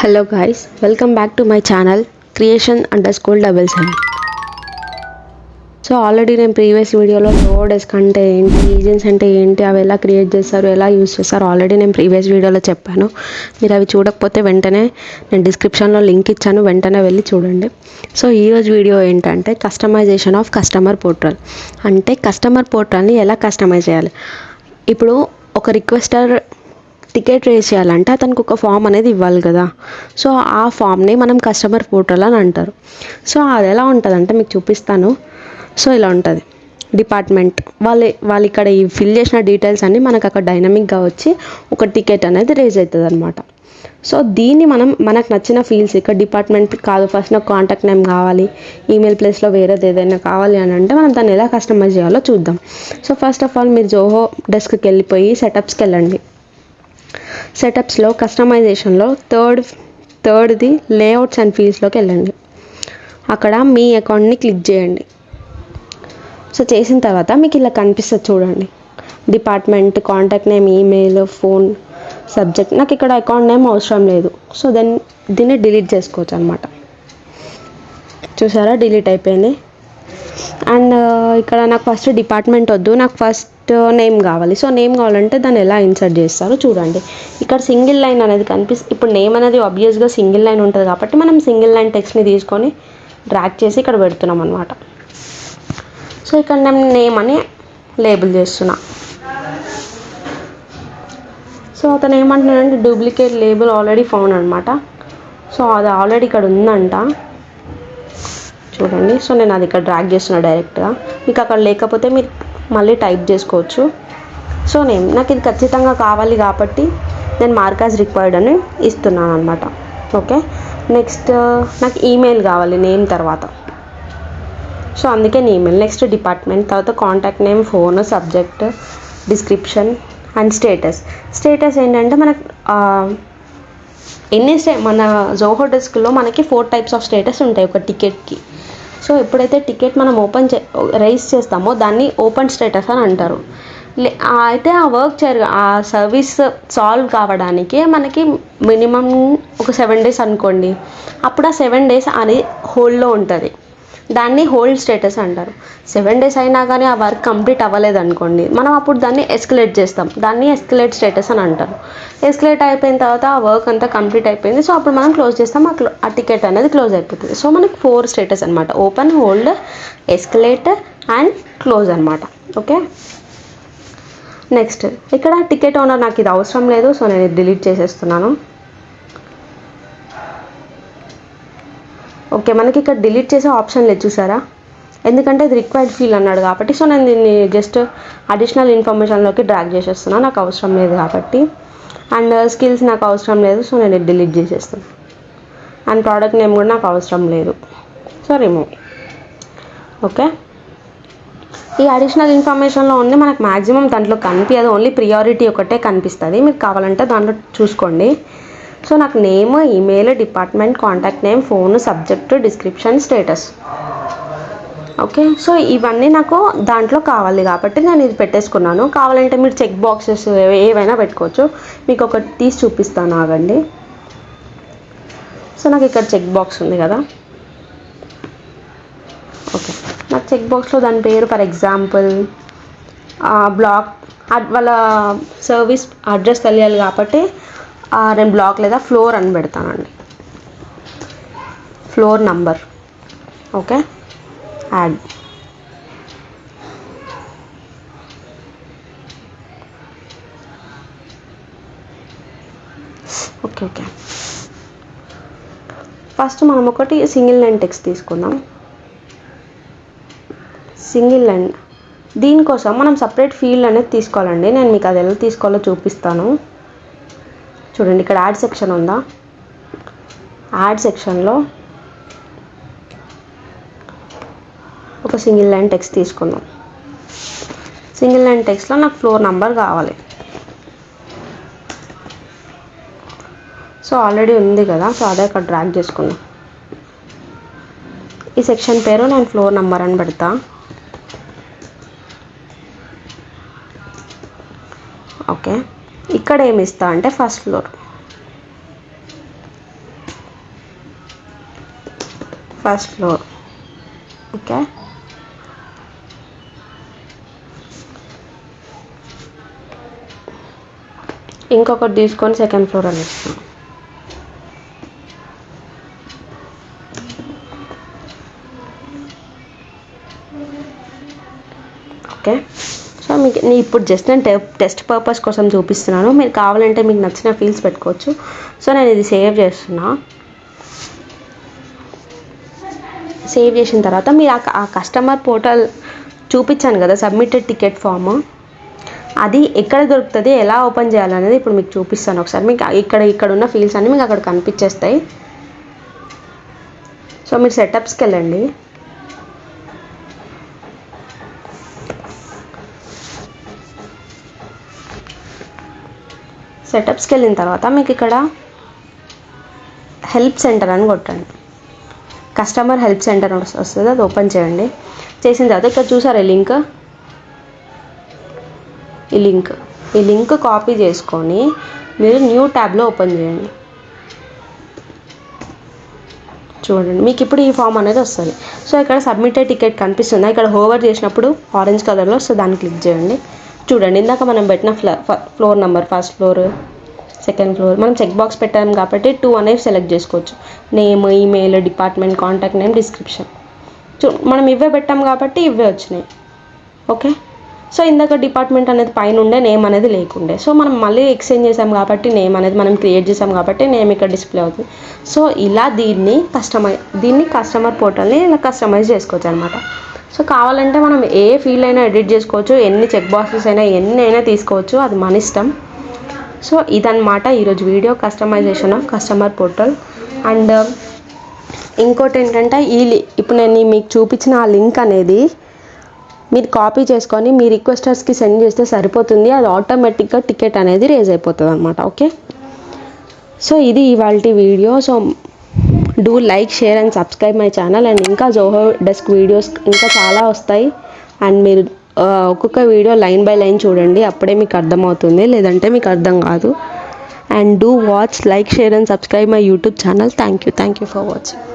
Hello guys, welcome back to my channel creation_7. So already నేను previous వీడియోలో Zoho desk అంటే ఏంటి, ఏజెంట్స్ అంటే ఏంటి, అవి ఎలా క్రియేట్ చేస్తారు, ఎలా యూస్ చేస్తారు ఆల్రెడీ నేను ప్రీవియస్ వీడియోలో చెప్పాను. మీరు అవి చూడకపోతే వెంటనే నేను డిస్క్రిప్షన్లో లింక్ ఇచ్చాను, వెంటనే వెళ్ళి చూడండి. సో ఈరోజు వీడియో ఏంటంటే కస్టమైజేషన్ ఆఫ్ కస్టమర్ పోర్టల్. అంటే కస్టమర్ పోర్టల్ని ఎలా కస్టమైజ్ చేయాలి. ఇప్పుడు ఒక రిక్వెస్టర్ టికెట్ రేస్ చేయాలంటే అతనికి ఒక ఫామ్ అనేది ఇవ్వాలి కదా. సో ఆ ఫామ్ని మనం కస్టమర్ పోర్టల్ అని అంటారు. సో అది ఎలా ఉంటుందంటే మీకు చూపిస్తాను. సో ఇలా ఉంటుంది. డిపార్ట్మెంట్ వాళ్ళు ఇక్కడ ఈ ఫిల్ చేసిన డీటెయిల్స్ అన్నీ మనకు అక్కడ డైనమిక్గా వచ్చి ఒక టికెట్ అనేది రేజ్ అవుతుంది అనమాట. సో దీన్ని మనకు నచ్చిన ఫీల్డ్స్ ఇక్కడ డిపార్ట్మెంట్ కాదు, ఫస్ట్ నాకు కాంటాక్ట్ నేమ్ కావాలి, ఈమెయిల్ ప్లేస్లో వేరేది ఏదైనా కావాలి అని అంటే మనం దాన్ని ఎలా కస్టమైజ్ చేయాలో చూద్దాం. సో ఫస్ట్ ఆఫ్ ఆల్ మీరు జోహో డెస్క్కి వెళ్ళిపోయి సెటప్స్కి వెళ్ళండి. సెటప్స్లో కస్టమైజేషన్లో థర్డ్ది లేఅవుట్స్ అండ్ ఫీల్డ్స్లోకి వెళ్ళండి. అక్కడ మీ అకౌంట్ని క్లిక్ చేయండి. సో చేసిన తర్వాత మీకు ఇలా కనిపిస్తుంది చూడండి. Department, contact name, email, phone, subject. నాకు ఇక్కడ అకౌంట్ నేమ్ అవసరం లేదు. సో దీన్ని డిలీట్ చేసుకోవచ్చు అనమాట. చూసారా, డిలీట్ అయిపోయింది. అండ్ ఇక్కడ నాకు ఫస్ట్ డిపార్ట్మెంట్ వద్దు, నాకు ఫస్ట్ నేమ్ కావాలి. సో నేమ్ కావాలంటే దాన్ని ఎలా ఇన్సర్ట్ చేస్తారో చూడండి. ఇక్కడ సింగిల్ లైన్ అనేది ఇప్పుడు నేమ్ అనేది ఆబ్వియస్గా సింగిల్ లైన్ ఉంటుంది కాబట్టి మనం సింగిల్ లైన్ టెక్స్ట్ని తీసుకొని డ్రాగ్ చేసి ఇక్కడ పెడుతున్నాం అనమాట. సో ఇక్కడ నేను నేమ్ అని లేబుల్ చేస్తున్నా. సో అతను ఏమంటున్నాడంటే డూప్లికేట్ లేబుల్ ఆల్రెడీ ఫౌండ్ అనమాట. సో అది ఆల్రెడీ ఇక్కడ ఉందంట చూడండి. సో నేను అది ఇక్కడ డ్రాగ్ చేస్తున్నా డైరెక్ట్గా. మీకు అక్కడ లేకపోతే మీరు మళ్ళీ టైప్ చేసుకోవచ్చు. సో నాకు ఇది ఖచ్చితంగా కావాలి కాబట్టి నేను మార్క్ రిక్వైర్డ్ అని ఇస్తున్నాను అనమాట. ఓకే, నెక్స్ట్ నాకు ఈమెయిల్ కావాలి నేమ్ తర్వాత. సో అందుకే ఈమెయిల్. నెక్స్ట్ డిపార్ట్మెంట్, తర్వాత contact name, phone, subject, description and status ఏంటంటే మనకు మన జోహో డెస్క్లో మనకి 4 టైప్స్ ఆఫ్ స్టేటస్ ఉంటాయి ఒక టికెట్కి. సో ఎప్పుడైతే టికెట్ మనం రైజ్ చేస్తామో దాన్ని ఓపెన్ స్టేటస్ అని అంటారు. అయితే ఆ వర్క్ ఆ సర్వీస్ సాల్వ్ కావడానికి మనకి మినిమం ఒక 7 days అనుకోండి. అప్పుడు ఆ 7 days అని హోల్డ్లో ఉంటుంది. దాన్ని హోల్డ్ స్టేటస్ అంటారు. 7 days అయినా కానీ ఆ వర్క్ కంప్లీట్ అవ్వలేదు అనుకోండి, మనం అప్పుడు దాన్ని ఎస్కలేట్ చేస్తాం. దాన్ని ఎస్కలేట్ స్టేటస్ అని అంటారు. ఎస్కలేట్ అయిపోయిన తర్వాత ఆ వర్క్ అంతా కంప్లీట్ అయిపోయింది. సో అప్పుడు మనం క్లోజ్ చేస్తాం, ఆ టికెట్ అనేది క్లోజ్ అయిపోతుంది. సో మనకి 4 స్టేటస్ అనమాట: open, hold, escalate and close అనమాట. ఓకే, నెక్స్ట్ ఇక్కడ టికెట్ ఓనర్ నాకు ఇది అవసరం లేదు, సో నేను ఇది డిలీట్ చేసేస్తున్నాను. ఓకే, మనకి ఇక్కడ డిలీట్ చేసే ఆప్షన్ లేదు చూసారా, ఎందుకంటే ఇది రిక్వైర్డ్ ఫీల్డ్ అన్నాడు కాబట్టి. సో నేను దీన్ని జస్ట్ అడిషనల్ ఇన్ఫర్మేషన్లోకి డ్రాగ్ చేసేస్తున్నాను, నాకు అవసరం లేదు కాబట్టి. అండ్ స్కిల్స్ నాకు అవసరం లేదు, సో నేను ఇది డిలీట్ చేసేస్తాను. అండ్ ప్రోడక్ట్ నేమ్ కూడా నాకు అవసరం లేదు, సో రిమూవ్. ఓకే, ఈ అడిషనల్ ఇన్ఫర్మేషన్లో ఉంది మనకు మ్యాక్సిమం దాంట్లో కనిపించదు, ఓన్లీ ప్రియారిటీ ఒకటే కనిపిస్తుంది. మీకు కావాలంటే దాంట్లో చూసుకోండి. సో నాకు name, email, department, contact name, phone, subject, description, status. Okay, so ఇవన్నీ నాకు దాంట్లో కావాలి కాబట్టి నేను ఇది పెట్టేసుకున్నాను. కావాలంటే మీరు చెక్ బాక్సెస్ ఏవైనా పెట్టుకోవచ్చు. మీకు ఒకటి తీసి చూపిస్తాను, ఆగండి. సో నాకు ఇక్కడ చెక్ బాక్స్ ఉంది కదా. ఓకే, నాకు చెక్ బాక్స్లో దాని పేరు ఫర్ ఎగ్జాంపుల్ బ్లాక్, వాళ్ళ సర్వీస్ అడ్రస్ తెలియాలి కాబట్టి నేను బ్లాక్ లేదా ఫ్లోర్ అని పెడతానండి, floor number. Okay, add. Okay, first మనం ఒకటి సింగిల్ లైన్ టెక్స్ట్ తీసుకుందాం. సింగిల్ లైన్, దీనికోసం మనం సపరేట్ ఫీల్డ్ అనేది తీసుకోవాలండి. నేను మీకు అది ఎలా తీసుకోవాలో చూపిస్తాను. చూడండి, ఇక్కడ యాడ్ సెక్షన్ ఉందా, యాడ్ సెక్షన్లో ఒక సింగిల్ లైన్ టెక్స్ట్ తీసుకుందాం. సింగిల్ లైన్ టెక్స్ట్లో నాకు ఫ్లోర్ నంబర్ కావాలి. సో ఆల్రెడీ ఉంది కదా, సో అదే ఇక్కడ డ్రాగ్ చేసుకుందాం. ఈ సెక్షన్ పేరు నేను ఫ్లోర్ నంబర్ అని పెడతా. ఓకే, ఇక్కడ ఏమి ఇస్తా అంటే first floor. First floor. Okay, ఇంకొకటి తీసుకొని సెకండ్ ఫ్లోర్ అని ఇస్తాం. ఓకే, సో మీకు ఇప్పుడు జస్ట్ నేను టెస్ట్ పర్పస్ కోసం చూపిస్తున్నాను. మీరు కావాలంటే మీకు నచ్చిన ఫీల్స్ పెట్టుకోవచ్చు. సో నేను ఇది సేవ్ చేస్తున్నా. సేవ్ చేసిన తర్వాత మీరు ఆ కస్టమర్ పోర్టల్ చూపించాను కదా, సబ్మిటెడ్ టికెట్ ఫామ్, అది ఎక్కడ దొరుకుతుంది, ఎలా ఓపెన్ చేయాలనేది ఇప్పుడు మీకు చూపిస్తాను. ఒకసారి మీకు ఇక్కడ ఉన్న ఫీల్డ్స్ అన్నీ మీకు అక్కడ కనిపించేస్తాయి. సో మీరు సెటప్స్కి వెళ్ళండి. సెటప్స్కి వెళ్ళిన తర్వాత మీకు ఇక్కడ హెల్ప్ సెంటర్ అని కొట్టండి. కస్టమర్ హెల్ప్ సెంటర్ వస్తుంది, అది ఓపెన్ చేయండి. చేసిన తర్వాత ఇక్కడ చూసారా ఈ లింక్ కాపీ చేసుకొని మీరు న్యూ ట్యాబ్లో ఓపెన్ చేయండి. చూడండి, మీకు ఇప్పుడు ఈ ఫామ్ అనేది వస్తుంది. సో ఇక్కడ సబ్మిటెడ్ టికెట్ కనిపిస్తుంది, ఇక్కడ హోవర్ చేసినప్పుడు ఆరెంజ్ కలర్లో వస్తుంది, దాన్ని క్లిక్ చేయండి. చూడండి, ఇందాక మనం పెట్టిన floor number, first floor, second floor, మనం చెక్ బాక్స్ పెట్టాం కాబట్టి 2 అనేవి సెలెక్ట్ చేసుకోవచ్చు. Name, email, department, contact name, description. మనం ఇవే పెట్టాం కాబట్టి ఇవే వచ్చినాయి. ఓకే, సో ఇందాక డిపార్ట్మెంట్ అనేది పైన ఉండే, నేమ్ అనేది లేకుండే. సో మనం మళ్ళీ ఎక్స్చేంజ్ చేసాం కాబట్టి నేమ్ అనేది మనం క్రియేట్ చేసాం కాబట్టి నేమ్ ఇక్కడ డిస్ప్లే అవుతుంది. సో ఇలా దీన్ని కస్టమర్ పోర్టల్ని ఇలా కస్టమైజ్ చేసుకోవచ్చు అనమాట. సో కావాలంటే మనం ఏ ఫీల్డ్ అయినా ఎడిట్ చేసుకోవచ్చు, ఎన్ని చెక్ బాక్సెస్ అయినా ఎన్ని అయినా తీసుకోవచ్చు, అది మన ఇష్టం. సో ఇదన్నమాట ఈరోజు video, customization of customer portal. And ఇంకోటి ఏంటంటే ఇప్పుడు నేను మీకు చూపించిన ఆ లింక్ అనేది మీరు కాపీ చేసుకొని మీ రిక్వెస్టర్స్కి సెండ్ చేస్తే సరిపోతుంది. అది ఆటోమేటిక్గా టికెట్ అనేది రేజ్ అయిపోతుంది అనమాట. ఓకే, సో ఇది ఇవాల్టి video. So do like, share and subscribe my channel. And ఇంకా జోహో డెస్క్ వీడియోస్ ఇంకా చాలా వస్తాయి. అండ్ మీరు ఒక్కొక్క వీడియో లైన్ బై లైన్ చూడండి, అప్పుడే మీకు అర్థమవుతుంది, లేదంటే మీకు అర్థం కాదు. And do watch, like, share and subscribe my YouTube channel. Thank you for watching.